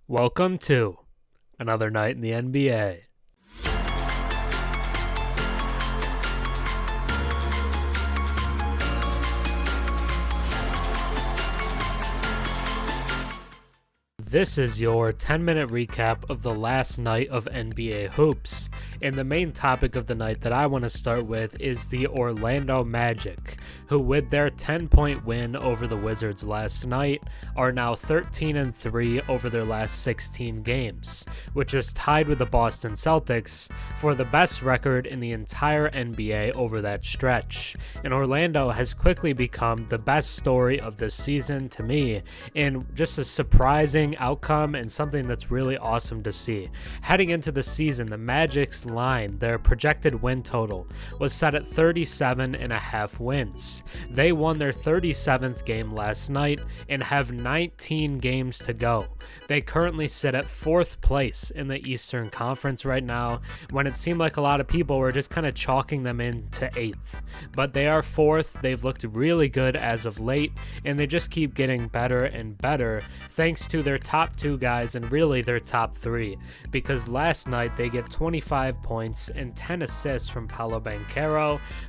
Welcome to another night in the NBA. This is your 10-minute recap of the last night of NBA hoops. And the main topic of the night that I want to start with is the Orlando Magic, who with their 10-point win over the Wizards last night are now 13-3 over their last 16 games, which is tied with the Boston Celtics for the best record in the entire NBA over that stretch. And Orlando has quickly become the best story of this season to me, and just a surprising outcome and something that's really awesome to see. Heading into the season, the Magic's line, their projected win total, was set at 37.5 wins. They won their 37th game last night and have 19 games to go. They currently sit at 4th place in the Eastern Conference right now, when it seemed like a lot of people were just kind of chalking them into 8th. But they are 4th. They've looked really good as of late, and they just keep getting better and better thanks to their top 2 guys and really their top 3, because last night they get 25 points and 10 assists from Paolo,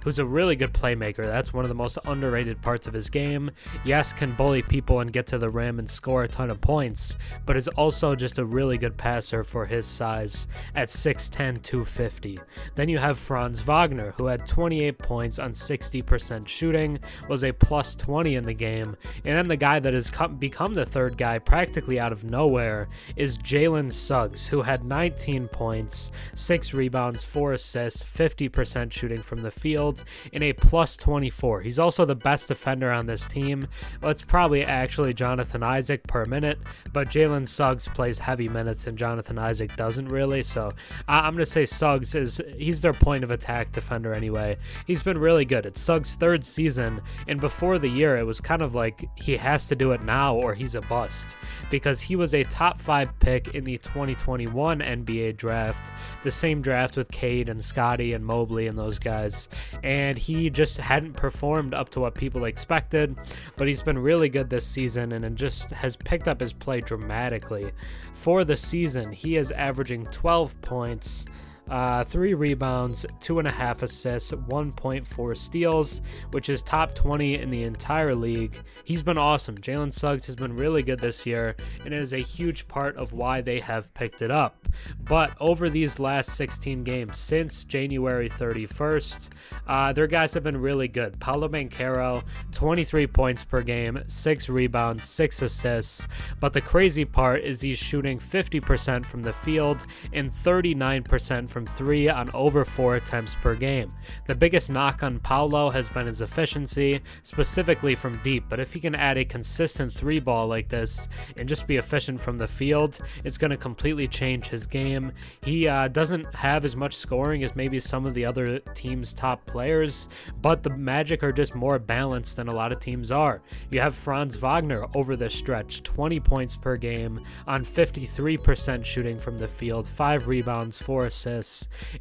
who's a really good playmaker. That's one of the most underrated parts of his game. Yes, can bully people and get to the rim and score a ton of points, but is also just a really good passer for his size at 6'10", 250. Then you have Franz, who had 28 points on 60% shooting, was a plus 20 in the game. And then the guy that has become the third guy practically out of nowhere is Jalen Suggs, who had 19 points, 6 rebounds, 4 assists, 50% shooting from the field, and a plus 24. He's also the best defender on this team. Well, it's probably actually Jonathan Isaac per minute, but Jalen Suggs plays heavy minutes and Jonathan Isaac doesn't really, so I'm going to say Suggs he's their point of attack defender anyway. He's been really good. It's Suggs' 3rd season, and before the year it was kind of like he has to do it now or he's a bust, because he was a top 5 pick in the 2021 NBA draft, the same draft with Cade and Scotty and Mobley and those guys, and he just hadn't performed up to what people expected, but he's been really good this season and just has picked up his play dramatically. For the season, he is averaging 12 points, 3 rebounds, 2.5 assists, 1.4 steals, which is top 20 in the entire league. He's been awesome. Jalen Suggs has been really good this year, and it is a huge part of why they have picked it up. But over these last 16 games, since January 31st, their guys have been really good. Paolo, 23 points per game, 6 rebounds, 6 assists. But the crazy part is he's shooting 50% from the field and 39% from 3 on over 4 attempts per game. The biggest knock on Paolo has been his efficiency, specifically from deep, but if he can add a consistent 3 ball like this and just be efficient from the field, it's going to completely change his game. He doesn't have as much scoring as maybe some of the other teams' top players, but the Magic are just more balanced than a lot of teams are. You have Franz over this stretch, 20 points per game on 53% shooting from the field, 5 rebounds, 4 assists.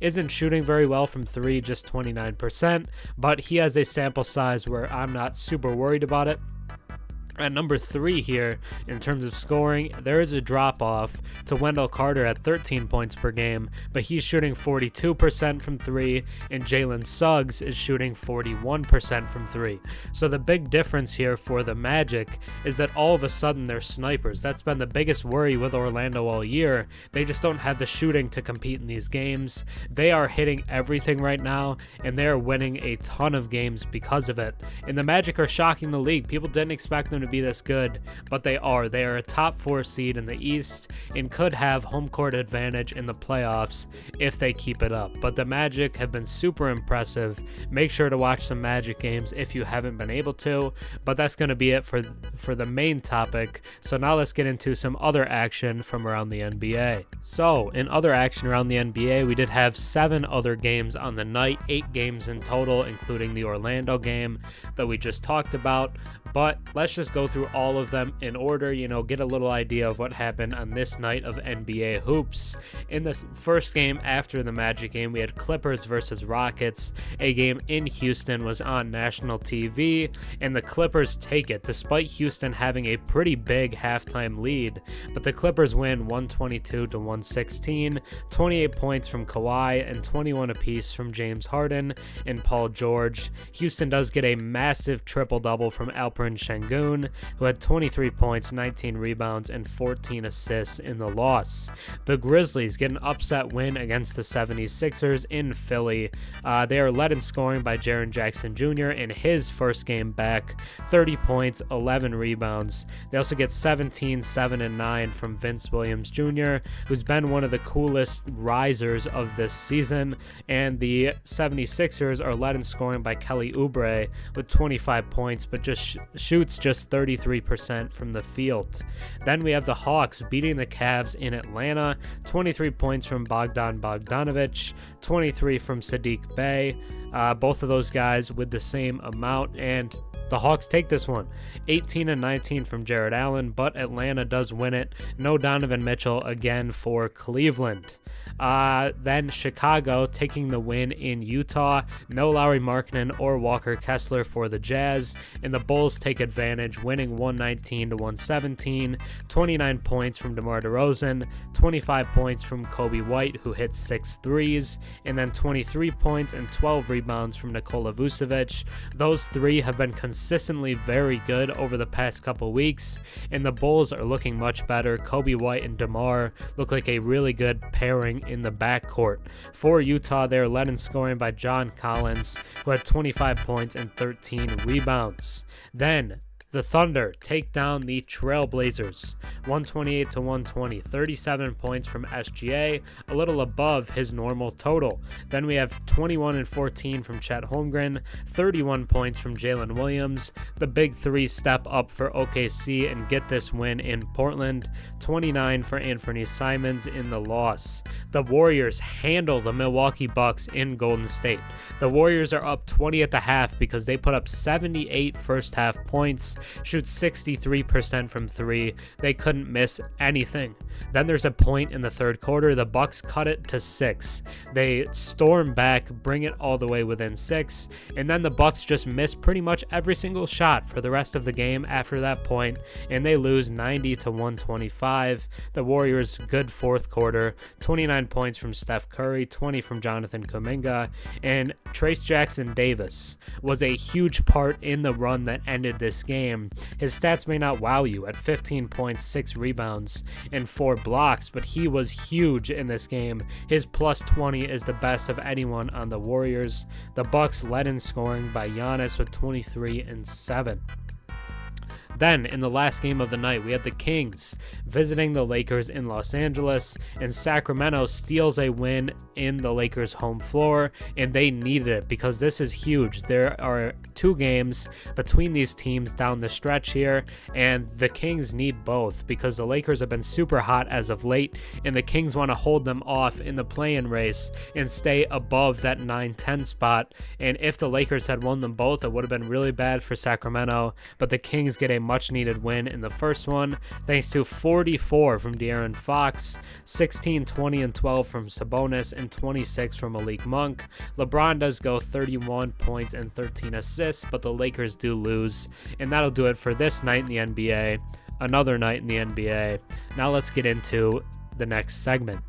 Isn't shooting very well from 3, just 29%, but he has a sample size where I'm not super worried about it. At number 3 here, in terms of scoring, there is a drop-off to Wendell Carter at 13 points per game, but he's shooting 42% from 3, and Jalen Suggs is shooting 41% from 3. So the big difference here for the Magic is that all of a sudden they're snipers. That's been the biggest worry with Orlando all year. They just don't have the shooting to compete in these games. They are hitting everything right now, and they are winning a ton of games because of it. And the Magic are shocking the league. People didn't expect them to be this good, but they are. They are a top 4 seed in the East and could have home court advantage in the playoffs if they keep it up. But the Magic have been super impressive. Make sure to watch some Magic games if you haven't been able to, but that's going to be it for the main topic. So now let's get into some other action from around the NBA. So in other action around the NBA, we did have 7 other games on the night, 8 games in total, including the Orlando game that we just talked about. But let's just go go through all of them in order, get a little idea of what happened on this night of NBA hoops. In the first game after the Magic game, we had Clippers versus Rockets. A game in Houston was on national TV, and the Clippers take it despite Houston having a pretty big halftime lead. But the Clippers win 122-116, 28 points from Kawhi and 21 apiece from James Harden and Paul George. Houston does get a massive triple-double from Alperen Şengün, who had 23 points, 19 rebounds, and 14 assists in the loss. The Grizzlies get an upset win against the 76ers in Philly. They are led in scoring by Jaren Jackson Jr. in his first game back, 30 points, 11 rebounds. They also get 17, 7, and 9 from Vince Williams Jr., who's been one of the coolest risers of this season, and the 76ers are led in scoring by Kelly Oubre with 25 points, but just shoots just 33% from the field. Then we have the Hawks beating the Cavs in Atlanta, 23 points from Bogdan Bogdanović, 23 from Sadiq Bey, both of those guys with the same amount, and the Hawks take this one, 18 and 19 from Jared Allen, but Atlanta does win it. No Donovan Mitchell again for Cleveland. Then Chicago taking the win in Utah. No Lauri Markkanen or Walker Kessler for the Jazz, and the Bulls take advantage, winning 119-117, 29 points from DeMar DeRozan, 25 points from Kobe White, who hit 6 threes, and then 23 points and 12 rebounds from Nikola Vucevic. Those three have been consistently very good over the past couple weeks, and the Bulls are looking much better. Kobe White and DeMar look like a really good pairing in the backcourt. For Utah, they're led in scoring by John Collins, who had 25 points and 13 rebounds. Then the Thunder take down the Trailblazers, 128-120, 37 points from SGA, a little above his normal total. Then we have 21 and 14 from Chet Holmgren, 31 points from Jalen Williams. The big three step up for OKC and get this win in Portland, 29 for Anthony Simons in the loss. The Warriors handle the Milwaukee Bucks in Golden State. The Warriors are up 20 at the half because they put up 78 first half points, shoot 63% from three. They couldn't miss anything. Then there's a point in the third quarter. The Bucks cut it to 6. They storm back, bring it all the way within 6, and then the Bucks just miss pretty much every single shot for the rest of the game after that point, and they lose 90-125. The Warriors, good fourth quarter, 29 points from Steph Curry, 20 from Jonathan Kuminga, and Trace Jackson Davis was a huge part in the run that ended this game. His stats may not wow you at 15 points, 6 rebounds, and 4 blocks, but he was huge in this game. His plus 20 is the best of anyone on the Warriors. The Bucks led in scoring by Giannis with 23 and 7. Then, in the last game of the night, we had the Kings visiting the Lakers in Los Angeles, and Sacramento steals a win in the Lakers' home floor, and they needed it because this is huge. There are 2 games between these teams down the stretch here, and the Kings need both because the Lakers have been super hot as of late, and the Kings want to hold them off in the play-in race and stay above that 9-10 spot. And if the Lakers had won them both, it would have been really bad for Sacramento, but the Kings get a much needed win in the first one thanks to 44 from De'Aaron Fox, 16, 20, and 12 from Sabonis, and 26 from Malik Monk. LeBron does go 31 points and 13 assists, but the Lakers do lose, and that'll do it for this night in the NBA. Another night in the NBA. Now let's get into the next segment.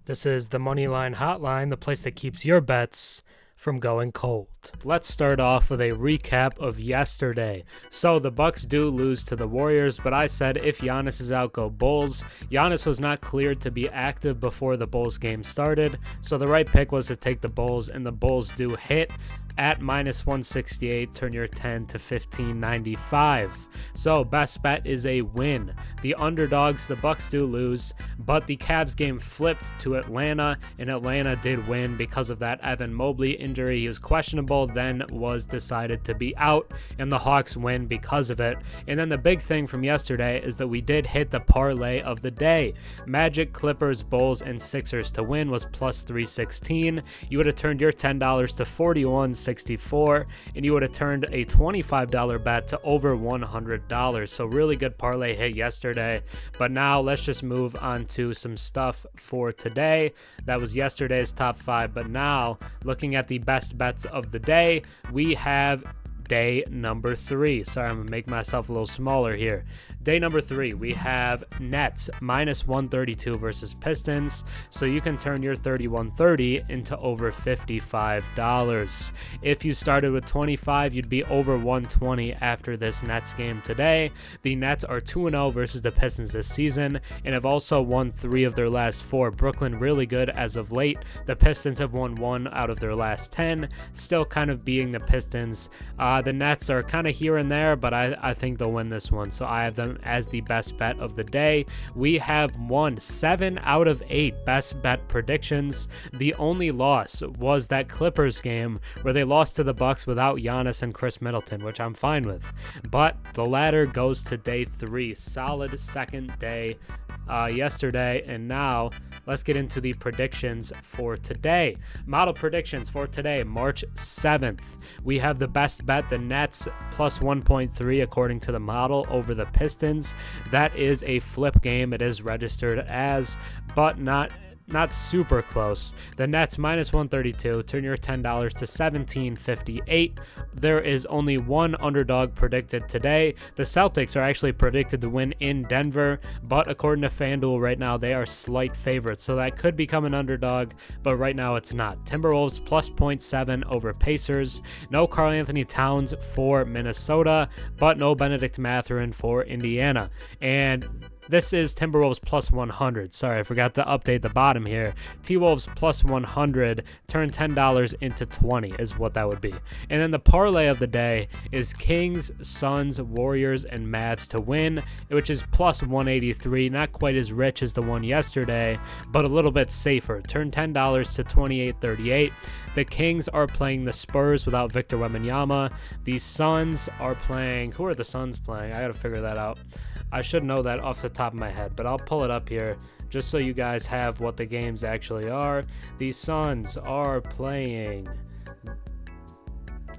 This is the Moneyline Hotline, the place that keeps your bets from going cold. Let's start off with a recap of yesterday. So the Bucks do lose to the Warriors, but I said if Giannis is out, go Bulls. Giannis was not cleared to be active before the Bulls game started, so the right pick was to take the Bulls, and the Bulls do hit at minus 168, turn your 10 to 15.95. So best bet is a win. The underdogs, the Bucks do lose, but the Cavs game flipped to Atlanta, and Atlanta did win because of that Evan Mobley injury. He was questionable, Campbell then was decided to be out, and the Hawks win because of it. And then the big thing from yesterday is that we did hit the parlay of the day. Magic, Clippers, Bulls, and Sixers to win was plus 316. You would have turned your $10 to 41.64, and you would have turned a $25 bet to over $100. So really good parlay hit yesterday. But now let's just move on to some stuff for today. That was yesterday's top 5, but now looking at the best bets of the day, we have day number 3. Sorry, I'm gonna make myself a little smaller here. Day number 3, we have Nets minus 132 versus Pistons. So you can turn your 31.30 into over $55. If you started with 25, you'd be over 120 after this Nets game today. The Nets are 2-0 versus the Pistons this season and have also won 3 of their last 4. Brooklyn really good as of late. The Pistons have won 1 out of their last 10, still kind of beating the Pistons. The Nets are kind of here and there, but I think they'll win this one. So I have them as the best bet of the day. We have won 7 out of 8 best bet predictions. The only loss was that Clippers game where they lost to the Bucks without Giannis and Chris Middleton, which I'm fine with. But the ladder goes to day 3. Solid second day yesterday, and now let's get into the predictions for today. Model predictions for today, March 7th. We have the best bet, the Nets plus 1.3 according to the model over the Pistons. That is a flip game. It is registered as, but not super close. The Nets minus 132, turn your $10 to $17.58. There is only one underdog predicted today. The Celtics are actually predicted to win in Denver, but according to FanDuel right now, they are slight favorites, so that could become an underdog, but right now it's not. Timberwolves plus 0.7 over Pacers. No Karl Anthony Towns for Minnesota, but no Benedict Mathurin for Indiana. And this is Timberwolves plus 100. Sorry, I forgot to update the bottom here. T-Wolves plus 100. Turn $10 into 20 is what that would be. And then the parlay of the day is Kings, Suns, Warriors, and Mavs to win, which is plus 183. Not quite as rich as the one yesterday, but a little bit safer. Turn $10 to 28.38. The Kings are playing the Spurs without Victor Wembanyama. The Suns are playing... Who are the Suns playing? I got to figure that out. I should know that off the top of my head, but I'll pull it up here just so you guys have what the games actually are. The Suns are playing...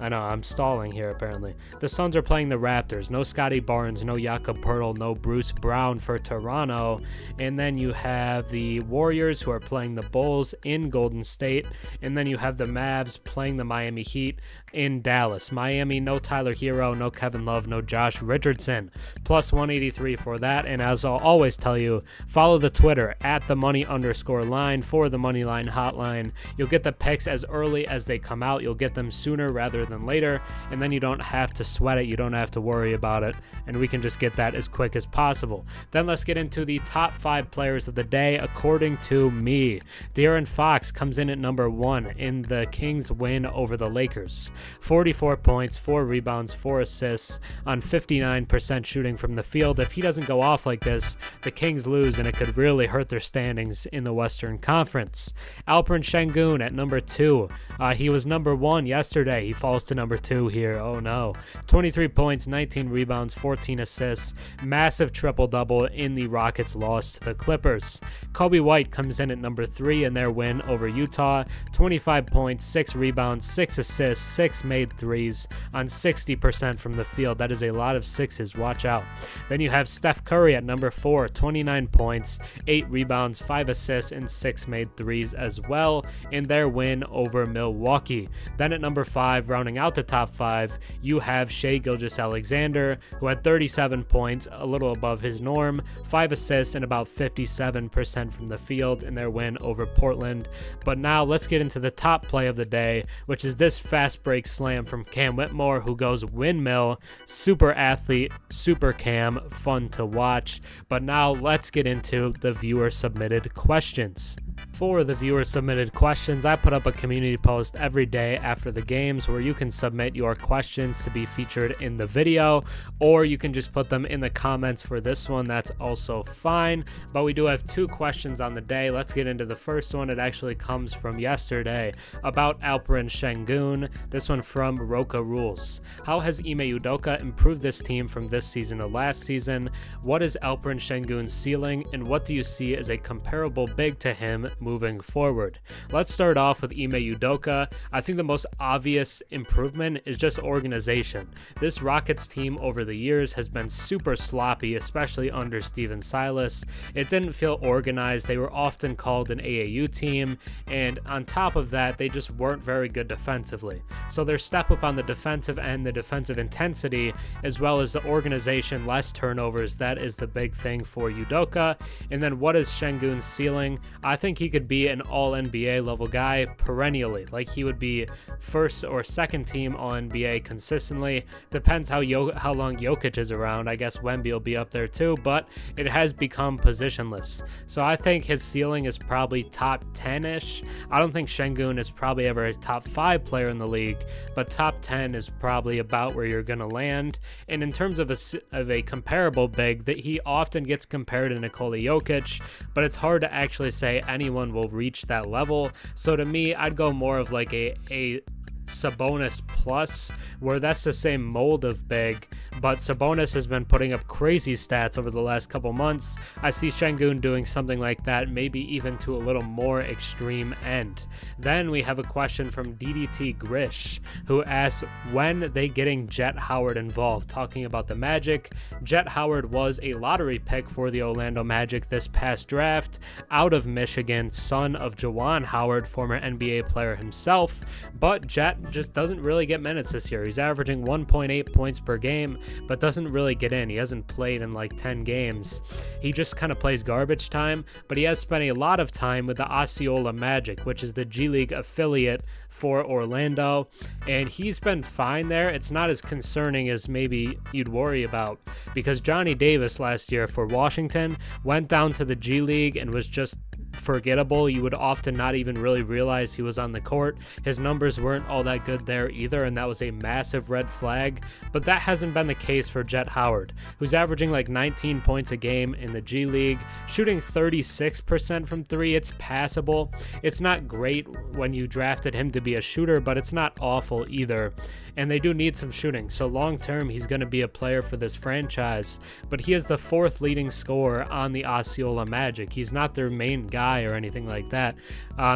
I know, I'm stalling here apparently. The Suns are playing the Raptors. No Scotty Barnes, no Jakob Poeltl, no Bruce Brown for Toronto. And then you have the Warriors who are playing the Bulls in Golden State. And then you have the Mavs playing the Miami Heat in Dallas. Miami, no Tyler Hero, no Kevin Love, no Josh Richardson. Plus 183 for that. And as I'll always tell you, follow the Twitter at @the_money_line for the Moneyline Hotline. You'll get the picks as early as they come out. You'll get them sooner rather than later, and then you don't have to sweat it, you don't have to worry about it, and we can just get that as quick as possible. Then let's get into the top 5 players of the day according to me. De'Aaron Fox comes in at number 1 in the Kings win over the Lakers. 44 points, 4 rebounds, 4 assists on 59% shooting from the field. If he doesn't go off like this, the Kings lose, and it could really hurt their standings in the Western Conference. Alperen Sengun at number 2. He was number 1 yesterday. He falls to number 2 here. Oh no. 23 points, 19 rebounds, 14 assists. Massive triple-double in the Rockets' loss to the Clippers. Kobe White comes in at number 3 in their win over Utah. 25 points, 6 rebounds, 6 assists, 6 made threes on 60% from the field. That is a lot of 6s. Watch out. Then you have Steph Curry at number 4. 29 points, 8 rebounds, 5 assists, and 6 made threes as well in their win over Milwaukee. Then at number 5, rounding out the top 5, you have Shai Gilgeous-Alexander, who had 37 points, a little above his norm, 5 assists, and about 57% from the field in their win over Portland. But now let's get into the top play of the day, which is this fast break slam from Cam Whitmore, who goes windmill. Super athlete, super Cam, fun to watch. But now let's get into the viewer submitted questions. For the viewer submitted questions, I put up a community post every day after the games where you can submit your questions to be featured in the video, or you can just put them in the comments for this one. That's also fine. But we do have 2 questions on the day. Let's get into the first one. It actually comes from yesterday about Alperen Şengün. This one from Roka Rules. How has Ime Udoka improved this team from this season to last season? What is Alperen Şengün's ceiling, and what do you see as a comparable big to him moving forward? Let's start off with Ime Udoka. I think the most obvious improvement is just organization. This Rockets team over the years has been super sloppy, especially under Steven Silas. It didn't feel organized. They were often called an AAU team, and on top of that, they just weren't very good defensively. So their step up on the defensive end, the defensive intensity, as well as the organization, less turnovers, that is the big thing for Udoka. And then what is Şengün's ceiling? I think he could be an all-NBA level guy perennially. Like, he would be first or second team all-NBA consistently. Depends how long Jokic is around. I guess Wemby will be up there too, but it has become positionless. So I think his ceiling is probably top 10-ish. I don't think Şengün is probably ever a top 5 player in the league, but top 10 is probably about where you're going to land. And in terms of a comparable big, that he often gets compared to Nikola Jokic, but it's hard to actually say anyone will reach that level. So to me, I'd go more of like a Sabonis plus, where that's the same mold of big, but Sabonis has been putting up crazy stats over the last couple months. I see Şengün doing something like that, maybe even to a little more extreme end. Then we have a question from DDT Grish, who asks, when they getting Jet Howard involved? Talking about the Magic, Jet Howard was a lottery pick for the Orlando Magic this past draft, out of Michigan, son of Juwan Howard, former NBA player himself, but Jet just doesn't really get minutes this year. He's averaging 1.8 points per game, but doesn't really get in. He hasn't played in like 10 games. He just kind of plays garbage time, but he has spent a lot of time with the Osceola Magic, which is the G League affiliate for Orlando, and he's been fine there. It's not as concerning as maybe you'd worry about, because Johnny Davis last year for Washington went down to the G League and was just forgettable. You would often not even really realize he was on the court. His numbers weren't all that good there either, and that was a massive red flag. But that hasn't been the case for Jet Howard, who's averaging like 19 points a game in the G League, shooting 36% from 3. It's passable. It's not great when you drafted him to be a shooter, but it's not awful either. And they do need some shooting, so long term he's going to be a player for this franchise. But he is the 4th leading scorer on the Osceola Magic. He's not their main guy or anything like that.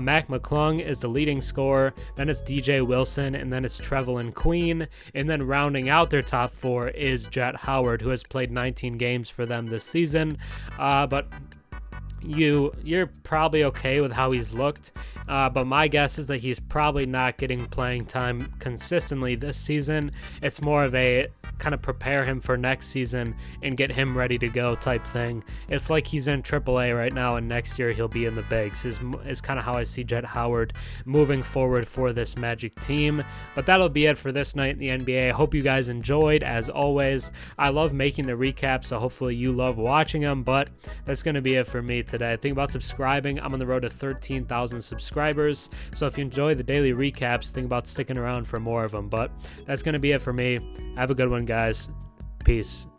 Mac McClung is the leading scorer, then it's DJ Wilson, and then it's Trevelyan Queen, and then rounding out their top 4 is Jet Howard, who has played 19 games for them this season. But you're probably okay with how he's looked, but my guess is that he's probably not getting playing time consistently this season. It's more of a kind of prepare him for next season and get him ready to go type thing. It's like he's in AAA right now, and next year he'll be in the bigs is kind of how I see Jet Howard moving forward for this Magic team. But that'll be it for this night in the NBA. I hope you guys enjoyed. As always, I love making the recaps, so hopefully you love watching them, but that's going to be it for me today. Think about subscribing. I'm on the road to 13,000 subscribers, so if you enjoy the daily recaps, think about sticking around for more of them. But that's going to be it for me. Have a good one, guys. Peace.